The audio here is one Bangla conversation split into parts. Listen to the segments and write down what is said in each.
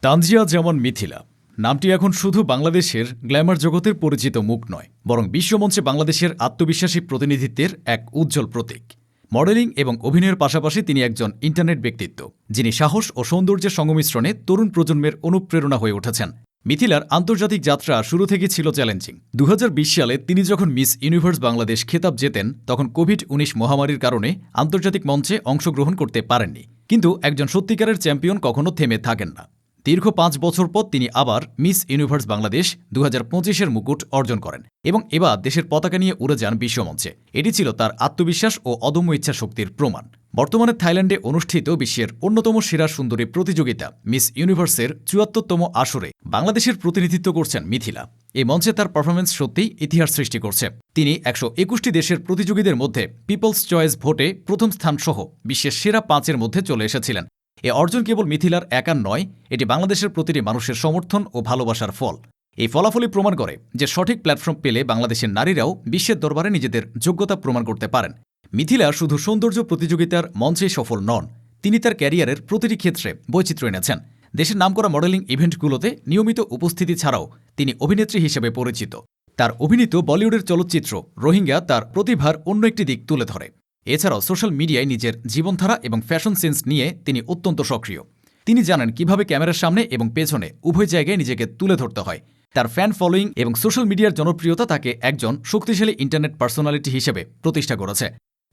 তানজিয়া জামান মিথিলা নামটি এখন শুধু বাংলাদেশের গ্ল্যামার জগতের পরিচিত মুখ নয়, বরং বিশ্বমঞ্চে বাংলাদেশের আত্মবিশ্বাসী প্রতিনিধিত্বের এক উজ্জ্বল প্রতীক। মডেলিং এবং অভিনয়ের পাশাপাশি তিনি একজন ইন্টারনেট ব্যক্তিত্ব, যিনি সাহস ও সৌন্দর্যের সংমিশ্রণে তরুণ প্রজন্মের অনুপ্রেরণা হয়ে উঠেছেন। মিথিলার আন্তর্জাতিক যাত্রা শুরু থেকে ছিল চ্যালেঞ্জিং। ২০২০ সালে তিনি যখন মিস ইউনিভার্স বাংলাদেশ খেতাব জেতেন, তখন কোভিড-১৯ মহামারীর কারণে আন্তর্জাতিক মঞ্চে অংশগ্রহণ করতে পারেননি। কিন্তু একজন সত্যিকারের চ্যাম্পিয়ন কখনো থেমে থাকেন না। দীর্ঘ ৫ বছর পর তিনি আবার মিস ইউনিভার্স বাংলাদেশ ২০২৫-এর মুকুট অর্জন করেন এবং এবার দেশের পতাকা নিয়ে উড়ে যান বিশ্বমঞ্চে। এটি ছিল তার আত্মবিশ্বাস ও অদম্য ইচ্ছাশক্তির প্রমাণ। বর্তমানে থাইল্যান্ডে অনুষ্ঠিত বিশ্বের অন্যতম সেরা সুন্দরী প্রতিযোগিতা মিস ইউনিভার্সের ৭৪তম আসরে বাংলাদেশের প্রতিনিধিত্ব করছেন মিথিলা। এই মঞ্চে তার পারফরমেন্স সত্যিই ইতিহাস সৃষ্টি করছে। তিনি ১২১টি দেশের প্রতিযোগীদের মধ্যে পিপলস চয়েস ভোটে প্রথম স্থানসহ বিশ্বের সেরা ৫-এর মধ্যে চলে এসেছিলেন। এ অর্জন কেবল মিথিলার একার নয়, এটি বাংলাদেশের প্রতিটি মানুষের সমর্থন ও ভালোবাসার ফল। এই ফলাফলই প্রমাণ করে যে সঠিক প্ল্যাটফর্ম পেলে বাংলাদেশের নারীরাও বিশ্বের দরবারে নিজেদের যোগ্যতা প্রমাণ করতে পারেন। মিথিলা শুধু সৌন্দর্য প্রতিযোগিতার মঞ্চেই সফল নন, তিনি তার ক্যারিয়ারের প্রতিটি ক্ষেত্রে বৈচিত্র্য এনেছেন। দেশের নামকরা মডেলিং ইভেন্টগুলোতে নিয়মিত উপস্থিতি ছাড়াও তিনি অভিনেত্রী হিসেবে পরিচিত। তার অভিনীত বলিউডের চলচ্চিত্র রোহিঙ্গা তার প্রতিভার অন্য একটি দিক তুলে ধরে। এছাড়াও সোশ্যাল মিডিয়ায় নিজের জীবনধারা এবং ফ্যাশন সেন্স নিয়ে তিনি অত্যন্ত সক্রিয়। তিনি জানেন কিভাবে ক্যামেরার সামনে এবং পেছনে উভয় জায়গায় নিজেকে তুলে ধরতে হয়। তার ফ্যান ফলোয়িং এবং সোশ্যাল মিডিয়ার জনপ্রিয়তা তাকে একজন শক্তিশালী ইন্টারনেট পার্সোনালিটি হিসেবে প্রতিষ্ঠা করেছে।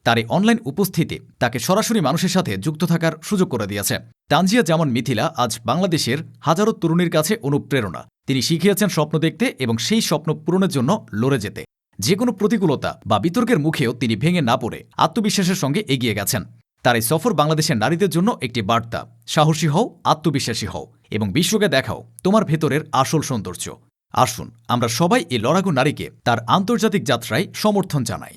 তার এই অনলাইন উপস্থিতি তাকে সরাসরি মানুষের সাথে যুক্ত থাকার সুযোগ করে দিয়েছে। তানজিয়া জামান মিথিলা আজ বাংলাদেশের হাজারো তরুণীর কাছে অনুপ্রেরণা। তিনি শিখিয়েছেন স্বপ্ন দেখতে এবং সেই স্বপ্ন পূরণের জন্য লড়ে যেতে। যে কোনো প্রতিকূলতা বা বিতর্কের মুখেও তিনি ভেঙে না পড়ে আত্মবিশ্বাসের সঙ্গে এগিয়ে গেছেন। তার এই সফর বাংলাদেশের নারীদের জন্য একটি বার্তা: সাহসী হও, আত্মবিশ্বাসী হও এবং বিশ্বকে দেখাও তোমার ভেতরের আসল সৌন্দর্য। আসুন আমরা সবাই এই লড়াকু নারীকে তার আন্তর্জাতিক যাত্রায় সমর্থন জানাই।